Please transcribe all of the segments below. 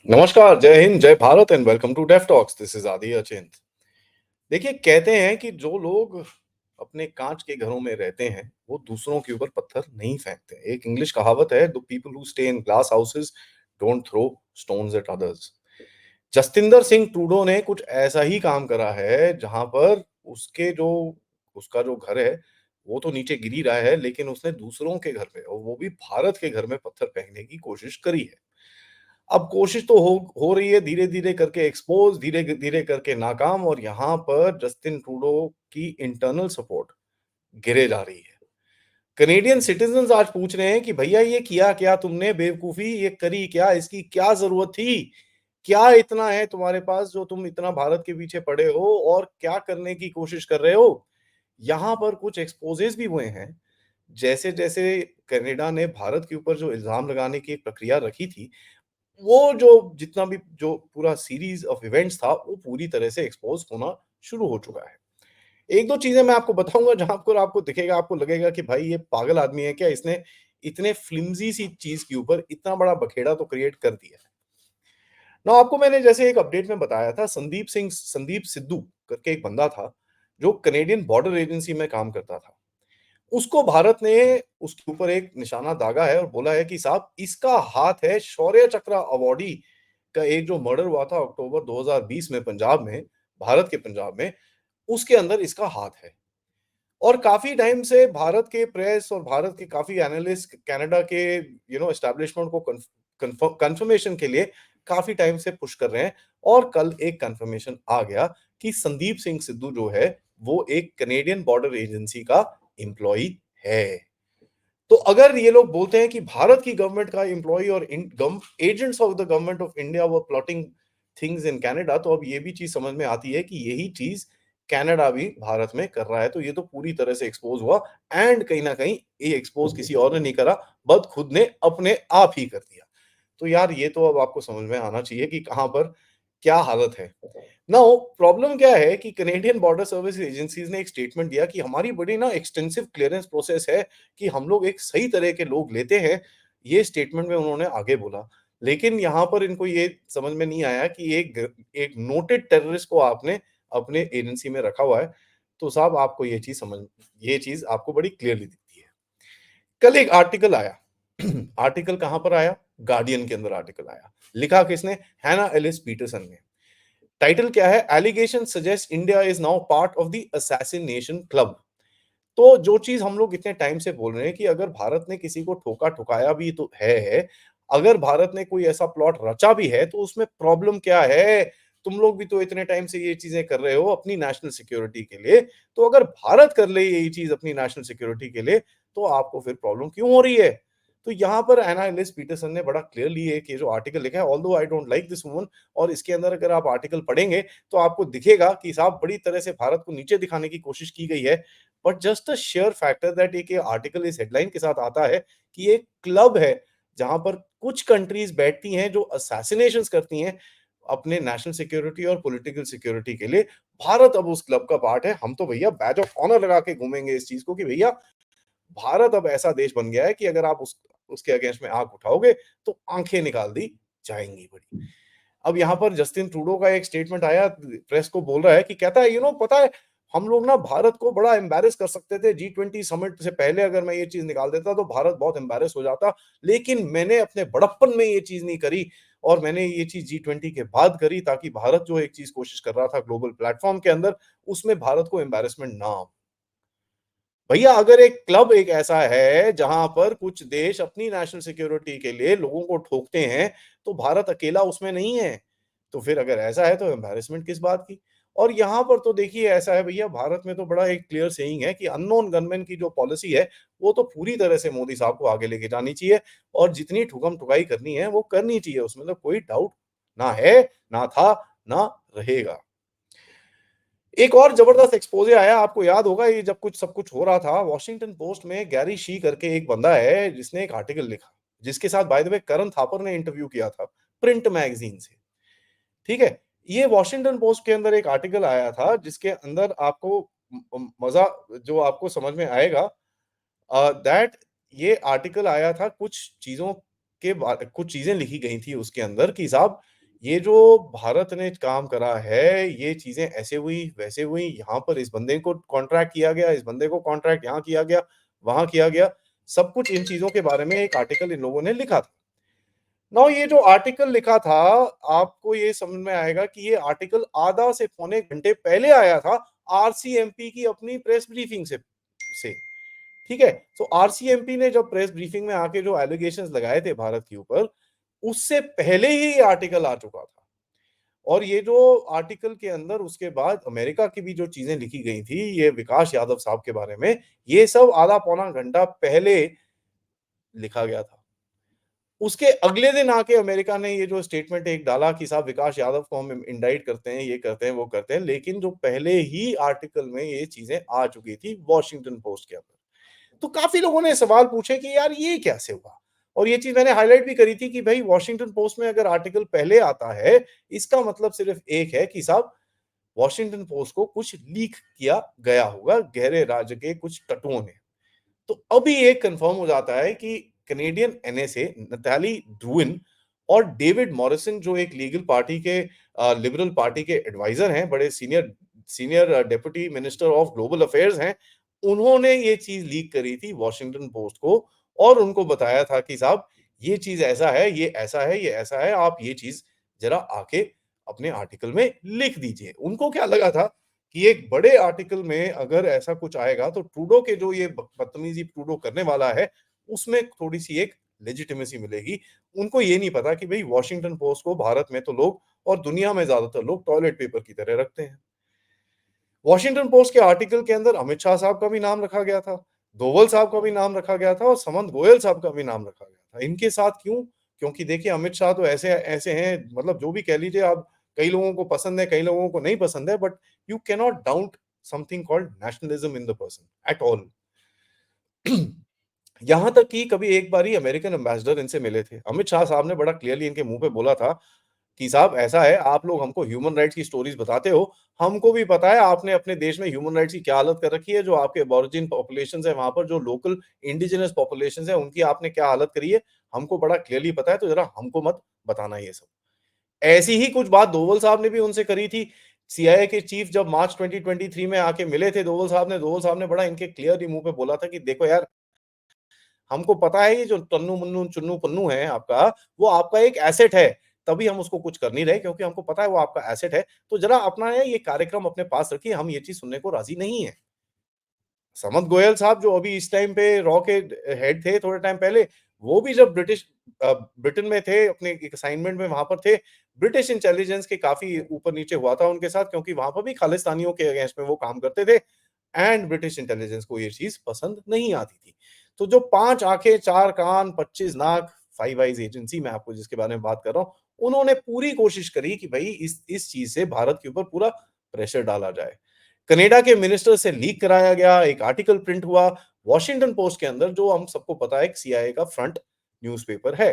नमस्कार, जय हिंद, जय Bharat and welcome to Def Talks. This is Aadi Achint. देखिए, कहते हैं कि जो लोग अपने कांच के घरों में रहते हैं, वो दूसरों के ऊपर पत्थर नहीं फेंकते। एक इंग्लिश कहावत है, the people who stay in glass houses don't throw stones at others. Jastinder Singh Trudeau ने कुछ ऐसा ही काम करा है, जहां पर उसका जो घर है, वो तो नीचे गिर ही रहा है, लेकिन उसने दूसरों के घर पे, और वो भी भारत के घर में, पत्थर फेंकने की कोशिश करी है। अब कोशिश तो हो रही है, धीरे-धीरे करके एक्सपोज़, धीरे-धीरे करके नाकाम, और यहाँ पर जस्टिन ट्रूडो की इंटरनल सपोर्ट गिरे जा रही है। कैनेडियन सिटीज़न्स आज पूछ रहे हैं कि भैया ये किया क्या तुमने बेवकूफ़ी, ये करी क्या? इसकी क्या ज़रूरत थी? क्या इतना है तुम्हारे पास जो तुम इतना भारत के पीछे पड़े हो और क्या करने की कोशिश कर रहे हो? यहाँ पर कुछ एक्सपोज़ेज़ भी हुए हैं। जैसे-जैसे कनाडा ने भारत के ऊपर जो इल्ज़ाम लगाने की एक प्रक्रिया रखी थी, वो जितना भी जो पूरा सीरीज़ ऑफ इवेंट्स था, वो पूरी तरह से एक्सपोज़ होना शुरू हो चुका है। 1-2 चीज़ें मैं आपको बताऊँगा जहाँ पर आपको दिखेगा, आपको लगेगा कि भाई ये पागल आदमी है क्या? इसने इतने फ्लिम्सी सी चीज़ के ऊपर इतना बड़ा बखेड़ा तो क्रिएट कर दिया है। ना आपको मैंने जैसे एक अपडेट में बताया था, संदीप सिद्धू करके एक बंदा था, जो कनेडियन बॉर्डर एजेंसी में काम करता था। उसको भारत ने उसके ऊपर एक निशाना दागा है और बोला है कि साहब, इसका हाथ है शौर्य चक्र अवॉर्डी का एक जो मर्डर हुआ था अक्टूबर 2020 में पंजाब में, भारत के पंजाब में, उसके अंदर इसका हाथ है। और काफ़ी टाइम से भारत के प्रेस और भारत के काफ़ी एनालिस्ट कनाडा के एस्टेब्लिशमेंट को कन्फर्मेशन के लिए काफ़ी टाइम से पुश कर रहे हैं, और कल एक कन्फर्मेशन आ गया कि संदीप सिंह सिद्धू जो है, वो एक कनेडियन बॉर्डर एजेंसी का एम्प्लॉयी है। तो अगर ये लोग बोलते हैं कि भारत की गवर्नमेंट का एम्प्लॉयी और agents of the government of India were plotting things in Canada, तो अब ये भी चीज समझ में आती है कि यही चीज कनाडा भी भारत में कर रहा है। तो ये तो पूरी तरह से एक्सपोज हुआ, एंड कहीं ना कहीं ये एक्सपोज किसी और ने नहीं करा, बस खुद ने अपने आप ही कर दिया। तो यार, ये तो अब आपको समझ में आना चाहिए कि कहां पर क्या हालत है। नाउ प्रॉब्लम क्या है कि कनेडियन बॉर्डर सर्विस एजेंसीज ने एक स्टेटमेंट दिया कि हमारी बड़ी एक्सटेंसिव क्लियरेंस प्रोसेस है, कि हम लोग एक सही तरह के लोग लेते हैं। ये स्टेटमेंट में उन्होंने आगे बोला। लेकिन यहाँ पर इनको ये समझ में नहीं आया कि एक नोटेड टेररिस्ट को आपने अपने एजेंसी में रखा हुआ है। तो साहब, आपको ये चीज आपको बड़ी क्लियरली दिखती है। कल एक आर्टिकल आया। आर्टिकल कहां पर आया? गार्डियन के अंदर आर्टिकल आया। लिखा किसने? हैना एलिस पीटरसन ने। टाइटल क्या है? Allegation suggest India is now part of the assassination club. तो जो चीज हम लोग इतने टाइम से बोल रहे हैं कि अगर भारत ने किसी को ठोका ठुकाया भी तो है, अगर भारत ने कोई ऐसा प्लॉट रचा भी है, तो उसमें प्रॉब्लम क्या है? तुम लोग भी तो इतने टाइम से ये चीजें कर रहे हो अपनी नेशनल सिक्योरिटी के लिए। तो अगर भारत कर ले यही चीज अपनी नेशनल सिक्योरिटी के लिए, तो आपको फिर प्रॉब्लम क्यों हो रही है? तो यहाँ पर एना एलिस पीटरसन ने बड़ा क्लियरली एक ये जो आर्टिकल लिखा है, although I don't like this woman, और इसके अंदर अगर आप आर्टिकल पढ़ेंगे, तो आपको दिखेगा कि साहब, बड़ी तरह से भारत को नीचे दिखाने की कोशिश की गई है। But just a share factor that एक आर्टिकल इस हेडलाइन के साथ आता है कि एक क्लब है जहां पर कुछ कंट्रीज बैठती हैं जो असैसिनेशंस करती हैं अपने नेशनल सिक्योरिटी और पॉलिटिकल सिक्योरिटी के लिए। भारत अब उस क्लब का पार्ट है। हम तो भैया बैज ऑफ ऑनर लगा के घूमेंगे इस चीज को कि भैया, भारत अब ऐसा देश बन गया है कि अगर आप उसके अगेंस्ट में आंख उठाओगे, तो आंखें निकाल दी जाएंगी बड़ी। अब यहाँ पर जस्टिन ट्रूडो का एक स्टेटमेंट आया, प्रेस को बोल रहा है कि कहता है, पता है, हम लोग ना भारत को बड़ा एम्बैरेस कर सकते थे G20 समिट से पहले। अगर मैं ये चीज निकाल देता तो भारत बहुत एम्बैरेस हो जाता, लेकिन मैंने अपने बड़प्पन में ये चीज नहीं करी, और मैंने ये चीज G20 के बाद करी, ताकि भारत जो एक चीज कोशिश कर रहा था ग्लोबल प्लेटफॉर्म के अंदर, उसमें भारत को एम्बैरेसमेंट ना हो। भैया, अगर एक क्लब एक ऐसा है जहां पर कुछ देश अपनी नेशनल सिक्योरिटी के लिए लोगों को ठोकते हैं, तो भारत अकेला उसमें नहीं है। तो फिर अगर ऐसा है, तो एम्बैरेसमेंट किस बात की? और यहाँ पर तो देखिए, ऐसा है भैया, भारत में तो बड़ा एक क्लियर सेइंग है कि अननोन गनमैन की जो पॉलिसी है, वो तो पूरी तरह से मोदी साहब को आगे लेके जानी चाहिए, और जितनी ठुकम ठुकाई करनी है वो करनी चाहिए, उसमें तो कोई डाउट ना है, ना था, ना रहेगा। एक और जबरदस्त एक्सपोज़े आया, आपको याद होगा, ये जब कुछ सब कुछ हो रहा था, वॉशिंगटन पोस्ट में गैरी शी करके एक बंदा है, जिसने एक आर्टिकल लिखा, जिसके साथ बाय द वे करण थापर ने इंटरव्यू किया था, प्रिंट मैगज़ीन से, ठीक है? ये वॉशिंगटन पोस्ट के अंदर एक आर्टिकल आया था, जिसके अंदर आपको मज़ा जो आपको समझ में आएगा, दैट ये आर्टिकल आया था, कुछ चीज़ें लिखी गई थी उसके अंदर कि साहब, ये जो भारत ने काम करा है, ये चीज़ें ऐसे हुई, वैसे हुई, यहाँ पर इस बंदे को कॉन्ट्रैक्ट किया गया, इस बंदे को कॉन्ट्रैक्ट यहाँ किया गया, वहाँ किया गया। सब कुछ इन चीज़ों के बारे में एक आर्टिकल इन लोगों ने लिखा था। नाउ ये जो आर्टिकल लिखा था, आपको ये समझ में आएगा कि ये आर्टिकल आधा से पौने घंटे पहले आया था आरसीएमपी की अपनी प्रेस ब्रीफिंग से। ठीक है? तो आरसीएमपी ने जब प्रेस ब्रीफिंग में आके जो एलिगेशंस लगाए थे भारत के ऊपर, उससे पहले ही ये आर्टिकल आ चुका था। और ये जो आर्टिकल के अंदर उसके बाद अमेरिका की भी जो चीजें लिखी गई थी, ये विकास यादव साहब के बारे में, ये सब आधा पौना घंटा पहले लिखा गया था। उसके अगले दिन आके अमेरिका ने ये जो स्टेटमेंट एक डाला कि साहब विकास यादव को हम इंडाइट करते हैं, ये करते हैं, वो करते हैं, लेकिन जो पहले ही आर्टिकल में ये चीजें आ चुकी थी वॉशिंगटन पोस्ट के अंदर। तो काफ़ी लोगों ने सवाल पूछे कि यार ये कैसे हुआ? और ये चीज़ मैंने हाइलाइट भी करी थी कि भई वॉशिंगटन पोस्ट में अगर आर्टिकल पहले आता है, इसका मतलब सिर्फ़ एक है कि साहब वॉशिंगटन पोस्ट को कुछ लीक किया गया होगा गहरे राज्य के कुछ तत्वों ने। तो अभी ये कंफर्म हो जाता है कि कैनेडियन एनएसए नताली ड्रूइन और डेविड मॉरिसन जो एक लीगल पार्टी के लिबरल पार्टी के एडवाइजर हैं, बड़े senior senior deputy minister of global affairs हैं, उन्होंने ये चीज़ लीक करी थी वॉशिंगटन पोस्ट को और उनको बताया था कि साहब ये चीज़ ऐसा है, ये ऐसा है, ये ऐसा है, आप ये चीज़ ज़रा आके अपने आर्टिकल में लिख दीजिए। उनको क्या लगा था कि एक बड़े आर्टिकल में अगर ऐसा कुछ आएगा तो ट्रूडो के जो ये बदतमीजी ट्रूडो करने वाला है, उसमें थोड़ी-सी एक लेजिटिमेसी मिलेगी। उनको ये नहीं पता कि भई वॉशिंगटन पोस्ट को भारत में तो लोग और दुनिया में ज़्यादातर लोग टॉयलेट पेपर की तरह रखते हैं। वॉशिंगटन पोस्ट के आर्टिकल के अंदर अमित शाह साहब का भी नाम रखा गया था, डोवल साहब का भी नाम रखा गया था और समंत गोयल साहब का भी नाम रखा गया था। इनके साथ क्यों? क्योंकि देखिए अमित शाह तो ऐसे ऐसे हैं मतलब जो भी कह लीजिए आप कई लोगों को पसंद है, कई लोगों को नहीं पसंद है but you can not doubt something called nationalism in the person at all. यहाँ तक कि कभी एक बारी अमेरिकन एम्बेसडर इनसे मिले थे। अमित शाह साहब ने बड़ा क्लियरली इनके मुँह पे बोला था कि साहब ऐसा है, आप लोग हमको ह्यूमन राइट्स की स्टोरीज़ बताते हो, हमको भी पता है आपने अपने देश में ह्यूमन राइट्स की क्या हालत कर रखी है, जो आपके एबॉरिजिन पॉपुलेशंस है वहाँ पर जो लोकल इंडिजिनस पॉपुलेशंस है, उनकी आपने क्या हालत करी है, हमको बड़ा क्लियरली पता है, तो ज़रा हमको मत बताना ये सब। ऐसी ही कुछ बात दोवल साहब ने भी उनसे करी थी। सीआईए के चीफ जब मार्च 2023 में आके मिले थे दोवल साहब ने बड़ा इनके क्लियरली मुँह पे बोला था कि देखो यार हमको पता है ये जो टन्नू-मुन्नू, चुन्नू-पन्नू है आपका, वो आपका एक एसेट है। तभी हम उसको कुछ कर नहीं रहे क्योंकि हमको पता है वो आपका एसेट है। तो ज़रा अपना ये कार्यक्रम अपने पास रखिए, हम ये चीज़ सुनने को राज़ी नहीं हैं। समत गोयल साहब जो अभी इस टाइम पे रॉ के हेड थे थोड़े टाइम पहले, वो भी जब ब्रिटेन में थे, अपने एक असाइनमेंट में वहाँ पर थे, ब्रिटिश इंटेलिजेंस के काफ़ी ऊपर-नीचे हुआ था उनके साथ क्योंकि वहाँ पर भी खालिस्तानियों के अगेंस्ट में वो काम करते थे एंड ब्रिटिश इंटेलिजेंस को ये चीज़ पसंद नहीं आती थी। तो जो 5 आँखें, 4 कान, 25 नाक, फाइव आइज़ एजेंसी मैं आपको जिसके बारे में बात कर रहा हूँ, उन्होंने पूरी कोशिश करी कि भई इस चीज़ से भारत के ऊपर पूरा प्रेशर डाला जाए। कनाडा के मिनिस्टर से लीक कराया गया, एक आर्टिकल प्रिंट हुआ, वॉशिंगटन पोस्ट के अंदर जो हम सबको पता है कि सीआईए का फ्रंट न्यूज़पेपर है।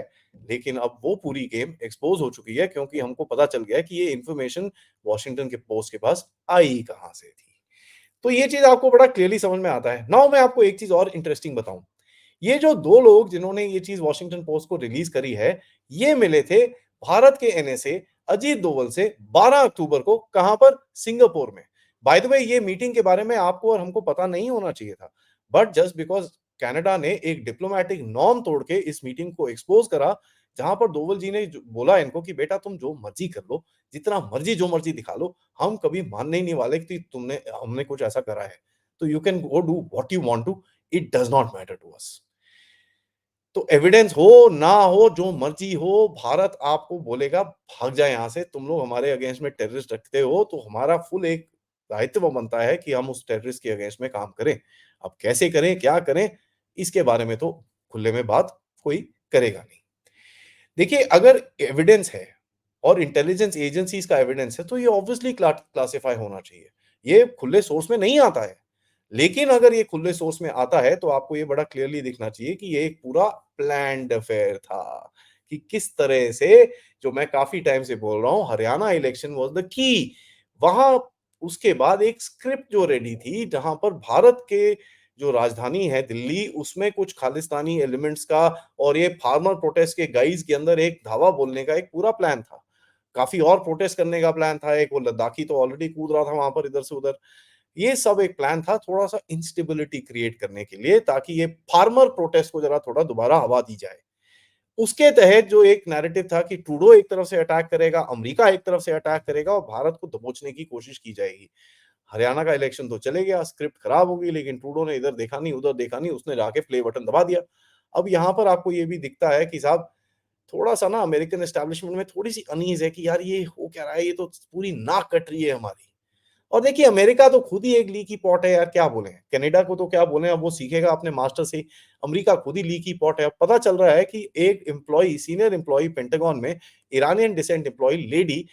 लेकिन अब वो पूरी गेम एक्सपोज़ हो चुकी है क्योंकि हमको पता चल गया है कि ये इन्फॉर्मेशन वॉशिंगटन के पोस्ट के पास आई कहाँ से थी। तो ये चीज़ आपको बड़ा क्लियरली समझ में आता है। नाउ मैं आपको एक चीज़ और इंटरेस्टिंग बताऊँ। ये जो 2 लोग जिन्होंने ये चीज़ वॉशिंगटन पोस्ट को रिलीज़ करी है, ये मिले थे भारत के एनएसए अजीत डोवल से 12 अक्टूबर को कहाँ पर? सिंगापुर में। बाय द वे ये मीटिंग के बारे में आपको और हमको पता नहीं होना चाहिए था। बट जस्ट बिकॉज़ कनाडा ने एक डिप्लोमैटिक नॉर्म तोड़ के इस मीटिंग को एक्सपोज़ करा, जहाँ पर डोवल जी ने ज बोला इनको कि बेटा तुम जो मर्ज़ी कर लो, जितना मर्ज़ी जो मर्ज़ी दिखा लो, हम कभी मानने ही नहीं वाले कि तुमने हमने कुछ ऐसा करा है। तो you can go do what you want to, it does not matter to us. तो एविडेंस हो, ना हो, जो मर्ज़ी हो, भारत आपको बोलेगा भाग जाए यहाँ से, तुम लोग हमारे अगेंस्ट में टेररिस्ट रखते हो, तो हमारा फुल एक दायित्व बनता है कि हम उस टेररिस्ट के अगेंस्ट में काम करें। अब कैसे करें, क्या करें, इसके बारे में तो खुले में बात कोई करेगा नहीं। देखिए, अगर एविडेंस है और इंटेलिजेंस एजेंसीज़ का एविडेंस है, तो ये ऑब्वियसली क्लासिफाई होना चाहिए। ये खुले सोर्स में नहीं आता है। लेकिन अगर ये खुले सोर्स में आता है, तो आपको ये बड़ा क्लियरली दिखना चाहिए कि ये एक पूरा प्लान्ड अफेयर था, कि किस तरह से जो मैं काफ़ी टाइम से बोल रहा हूँ, Haryana election was the key. वहाँ उसके बाद एक स्क्रिप्ट जो रेडी थी, जहाँ पर भारत के जो राजधानी है दिल्ली, उसमें कुछ खालिस्तानी एलिमेंट्स का और ये फार्मर प्रोटेस्ट के गाइज़ के अंदर एक धावा बोलने का एक पूरा प्लान था। काफ़ी और प्रोटेस्ट करने का प्लान था, एक वो लद्दाखी तो ऑलरेडी कूद रहा था वहाँ पर इधर से उधर। ये सब एक प्लान था थोड़ा-सा इंस्टेबिलिटी क्रिएट करने के लिए ताकि ये फार्मर प्रोटेस्ट को ज़रा थोड़ा दोबारा हवा दी जाए। उसके तहत जो एक नैरेटिव था कि ट्रूडो एक तरफ से अटैक करेगा, अमेरिका एक तरफ से अटैक करेगा और भारत को दबोचने की कोशिश की जाएगी। हरियाणा का इलेक्शन तो चले गया, स्क्रिप्ट खराब हो गई, लेकिन ट्रूडो ने इधर देखा नहीं, उधर देखा नहीं, उसने जाके प्ले बटन दबा दिया। अब यहाँ पर आपको ये भी दिखता है कि साहब थोड़ा-सा ना अमेरिकन एस्टेब्लिशमेंट में थोड़ी-सी अनईज़ है कि यार ये हो क्या रहा है, ये तो पूरी नाक कट रही है हमारी। और देखिए अमेरिका तो खुद ही एक लीकी पॉट है यार, क्या बोलें? कनाडा को तो क्या बोलें, अब वो सीखेगा अपने मास्टर से ही। अमेरिका खुद ही लीकी पॉट है। अब पता चल रहा है कि एक एम्प्लॉयी, सीनियर एम्प्लॉयी पेंटागन में, ईरानियन डिसेंट एम्प्लॉयी लेडी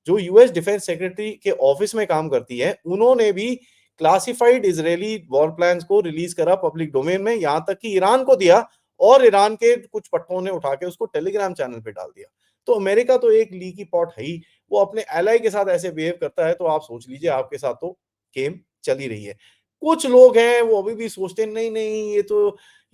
जो यूएस डिफेंस सेक्रेटरी के ऑफिस में काम करती है, उन्होंने भी क्लासिफाइड इजरायली वॉर प्लान्स को रिलीज करा पब्लिक डोमेन में, यहां तक कि ईरान को दिया और ईरान के कुछ पट्टों ने उठा के उसको टेलीग्राम चैनल पे डाल दिया। तो अमेरिका तो एक लीकी पॉट है ही, वो अपने एलाई के साथ ऐसे बिहेव करता है तो आप सोच लीजिए आपके साथ तो गेम चल ही रही है। कुछ लोग हैं वो अभी भी सोचते हैं नहीं नहीं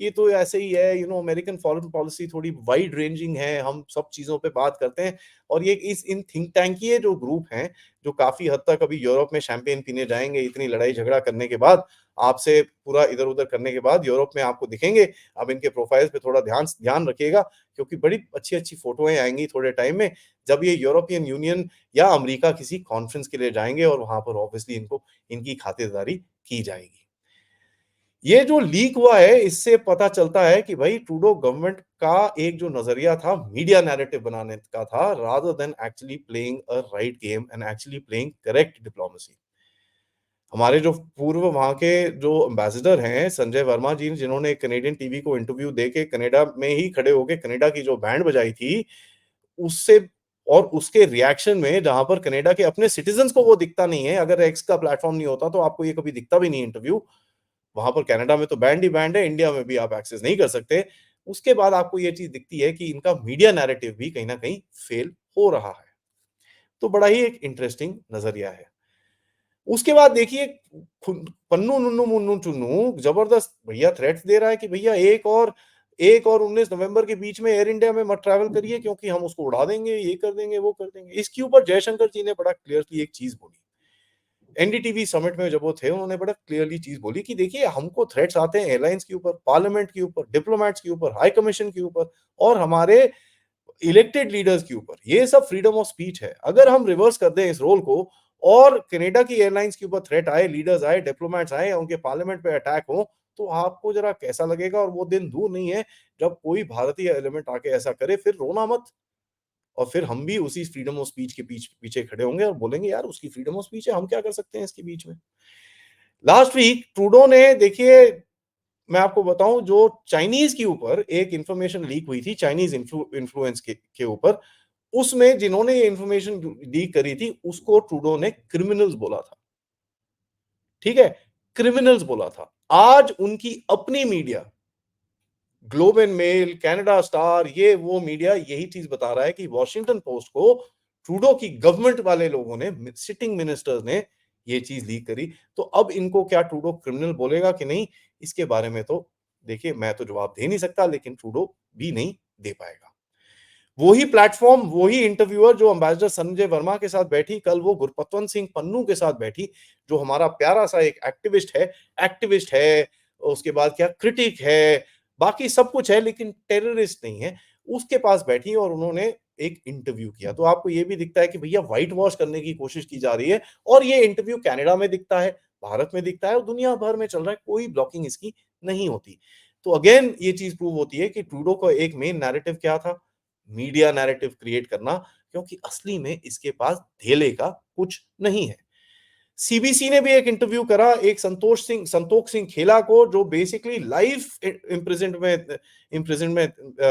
ये तो ऐसे ही है, अमेरिकन फॉरेन पॉलिसी थोड़ी वाइड रेंजिंग है, हम सब चीजों पे बात करते हैं। और ये इस इन थिंक टैंकिए जो ग्रुप हैं, जो काफ़ी हद तक अभी यूरोप में शैंपेन पीने जाएँगे, इतनी लड़ाई-झगड़ा करने के बाद, आपसे पूरा इधर-उधर करने के बाद यूरोप में आपको दिखेंगे। अब इनके प्रोफाइल्स पे थोड़ा ध्यान ध्यान रखिएगा, क्योंकि बड़ी अच्छी-अच्छी फ़ोटोएँ आएँगी थोड़े टाइम में, जब ये यूरोपियन यूनियन या अमेरिका किसी कॉन्फ्रेंस के लिए जाएँगे और वहाँ पर ऑब्वियसली इनको इनकी खातिरदारी की जाएगी। ये जो लीक हुआ है, इससे पता चलता है कि भाई ट्रूडो गवर्नमेंट का एक जो नज़रिया था, मीडिया नैरेटिव बनाने का था, rather than actually playing a right game and actually playing correct diplomacy. हमारे जो पूर्व वहाँ के जो एम्बेसडर हैं, संजय वर्मा जी, जिन्होंने कनेडियन टीवी को इंटरव्यू देके कनाडा में ही खड़े होके कनाडा की जो बैंड बजाई थी, उससे और उसके रिएक्शन में जहाँ पर कनाडा के अपने सिटिज़न्स को वो दिखता नहीं है, अगर एक्स का प्लेटफ़ॉर्म नहीं होता तो आपको ये कभी दिखता भी नहीं इंटरव्यू। वहाँ पर कनाडा में तो बैंड ही बैंड है, इंडिया में भी आप एक्सेस नहीं कर सकते। उसके बाद आपको ये चीज़ दिखती है कि इनका मीडिया नैरेटिव भी कहीं न कहीं फेल हो रहा है। तो बड़ा ही एक इंटरेस्टिंग नज़रिया है। उसके बाद देखिए पन्नू, नन्नू, मुन्नू, चुन्नू ज़बरदस्त भैया थ्रेट्स दे रहा है कि भैया 1 और 19 नवंबर के बीच में एयर इंडिया में मत ट्रैवल करिए क्योंकि हम उसको उड़ा देंगे, ये कर देंगे, वो कर देंगे। इसके ऊपर जयशंकर जी ने बड़ा क्लियरली एक चीज़ बोली। एनडीटीवी समिट में जब वो थे, उन्होंने बड़ा क्लियरली चीज़ बोली कि देखिए हमको थ्रेट्स आते हैं एयरलाइंस के ऊपर, पार्लियामेंट के ऊपर, डिप्लोमैट्स के ऊपर, हाई कमीशन के ऊपर और हमारे इलेक्टेड लीडर्स के ऊपर। ये सब फ्रीडम ऑफ स्पीच है। अगर हम रिवर्स कर दें इस रोल को और कनाडा की एयरलाइंस के ऊपर थ्रेट आए, लीडर्स आए, डिप्लोमैट्स आए, उनके पार्लियामेंट पे अटैक हो, तो आपको ज़रा कैसा लगेगा। और वो दिन दूर नहीं है जब कोई भारतीय एलिमेंट आके ऐसा करे, फिर रोना मत। और फिर हम भी उसी फ्रीडम ऑफ स्पीच के पीछे खड़े होंगे और बोलेंगे यार उसकी फ्रीडम ऑफ स्पीच है, हम क्या कर सकते हैं इसके बीच में। लास्ट वीक ट्रूडो ने देखिए, मैं आपको बताऊं, जो चाइनीज के ऊपर एक इंफॉर्मेशन लीक हुई थी, चाइनीज इन्फ्लुएंस के ऊपर, उसमें जिन्होंने ये इंफॉर्मेशन लीक करी थी उसको ट्रूडो ने क्रिमिनल्स बोला था। ठीक है, क्रिमिनल्स बोला था। आज उनकी अपनी media, Globe and Mail, Canada Star, ये वो मीडिया यही चीज बता रहा है कि वॉशिंगटन पोस्ट को ट्रूडो की गवर्नमेंट वाले लोगों ने, सिटिंग मिनिस्टर्स ने ये चीज लीक करी। तो अब इनको क्या ट्रूडो क्रिमिनल बोलेगा कि नहीं, इसके बारे में तो देखिए मैं तो जवाब दे नहीं सकता, लेकिन ट्रूडो भी नहीं दे पाएगा। वही प्लेटफॉर्म, वही इंटरव्यूअर जो एम्बेसडर संजय वर्मा के साथ बैठी, कल वो गुरपतवंत सिंह पन्नू के साथ बैठी, जो हमारा प्यारा सा एक एक्टिविस्ट है, उसके बाद क्या क्रिटिक है, बाकी सब कुछ है लेकिन टेररिस्ट नहीं है। उसके पास बैठी और उन्होंने एक इंटरव्यू किया। तो आपको ये भी दिखता है कि भैया व्हाइट वॉश करने की कोशिश की जा रही है। और ये इंटरव्यू कनाडा में दिखता है, भारत में दिखता है और दुनिया भर में चल रहा है, कोई ब्लॉकिंग इसकी नहीं होती। तो अगेन ये चीज प्रूव होती है कि ट्रूडो का एक मेन नैरेटिव क्या था, मीडिया नैरेटिव क्रिएट करना, क्योंकि असली में इसके पास धेले का कुछ नहीं है। सीबीसी ने भी एक इंटरव्यू करा एक संतोष सिंह खेला को, जो बेसिकली लाइफ इम्प्रिजनमेंट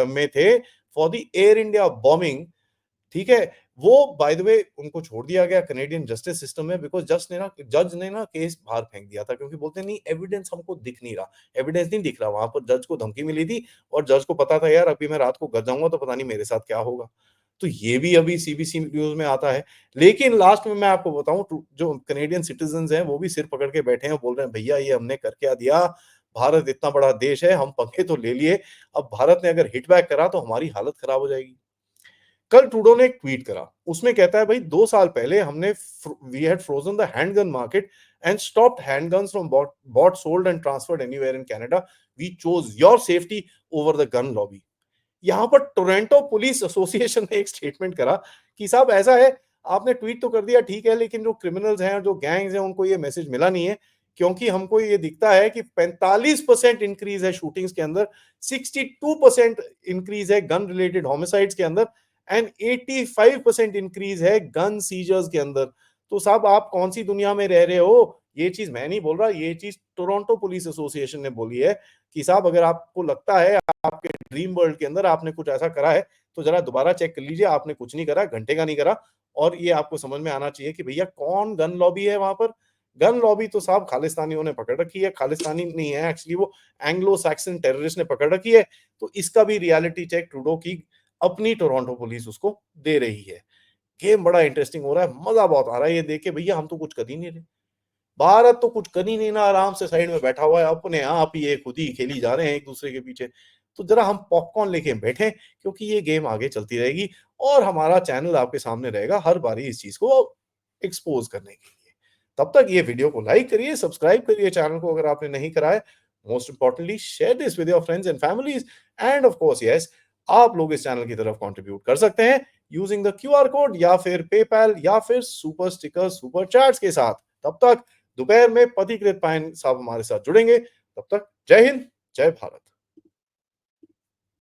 में थे for the air India bombing. ठीक है, वो बाय द वे उनको छोड़ दिया गया कनेडियन जस्टिस सिस्टम में, बिकॉज़ जज ने ना केस बाहर फेंक दिया था, क्योंकि बोलते नहीं एविडेंस हमको दिख नहीं रहा, एविडेंस नहीं दिख रहा। वहां पर जज को धमकी मिली थी और जज को पता था यार अभी मैं रात को घर जाऊंगा तो पता नहीं मेरे साथ क्या होगा। तो ये भी अभी सीबीसी न्यूज में आता है। लेकिन लास्ट में मैं आपको बताऊं, जो कनेडियन सिटीजन हैं वो भी सिर पकड़ के बैठे हैं, बोल रहे हैं भैया ये हमने कर क्या दिया, भारत इतना बड़ा देश है, हम पंखे तो ले लिए, अब भारत ने अगर हिट बैक करा तो हमारी हालत खराब हो जाएगी। कल ट्रूडो ने एक ट्वीट करा, उसमें कहता है भाई 2 साल पहले हमने we had frozen the handgun market and stopped handguns from bought sold and transferred anywhere in Canada, we chose your safety over the gun lobby. यहाँ पर टोरंटो पुलिस एसोसिएशन ने एक स्टेटमेंट करा कि साहब ऐसा है, आपने ट्वीट तो कर दिया ठीक है, लेकिन जो क्रिमिनल्स हैं, जो गैंग्स हैं, उनको ये मैसेज मिला नहीं है, क्योंकि हमको ये दिखता है कि 45% इंक्रीज है शूटिंग्स के अंदर, 62% इंक्रीज है गन रिलेटेड होमिसाइड्स के अंदर एंड 85% इंक्रीज है गन सीजर्स के अंदर। तो साहब आप कौन सी दुनिया में रह रहे हो? ये चीज मैं नहीं बोल रहा, ये चीज टोरंटो पुलिस एसोसिएशन ने बोली है कि साहब अगर आपको लगता है आपके ड्रीम वर्ल्ड के अंदर आपने कुछ ऐसा करा है, तो जरा दोबारा चेक कर लीजिए, आपने कुछ नहीं करा, घंटे का नहीं करा। और ये आपको समझ में आना चाहिए कि भैया कौन गन लॉबी है वहां पर। गन लॉबी तो साहब खालिस्तानियों ने पकड़ रखी है, खालिस्तानी नहीं है एक्चुअली, वो एंग्लो सैक्सन टेररिस्ट ने पकड़ रखी है। तो इसका भी रियलिटी चेक ट्रूडो की अपनी टोरंटो पुलिस उसको दे रही है। गेम बड़ा इंटरेस्टिंग हो रहा है, मजा बहुत आ रहा है ये देख के, भैया हम तो कुछ कर ही नहीं रहे, भारत तो कुछ कर ही नहीं ना, आराम से साइड में बैठा हुआ है, अपने आप ही ये खुद ही खेली जा रहे हैं एक दूसरे के पीछे। तो जरा हम पॉपकॉर्न लेके बैठे, क्योंकि ये गेम आगे चलती रहेगी और हमारा चैनल आपके सामने रहेगा हर बारी इस चीज को एक्सपोज करने के लिए। तब तक ये वीडियो को लाइक करिए, सब्सक्राइब करिए चैनल को अगर आपने नहीं करा है। Most importantly share this with your friends and families, end of course yes, आप लोग इस चैनल की तरफ कंट्रीब्यूट कर सकते हैं यूजिंग द क्यूआर कोड या फिर पेपैल या फिर सुपर स्टिकर सुपर चैट्स के साथ। तब तक दोपहर में पथिकृत पायन साहब हमारे साथ जुड़ेंगे। तब तक जय हिंद, जय भारत।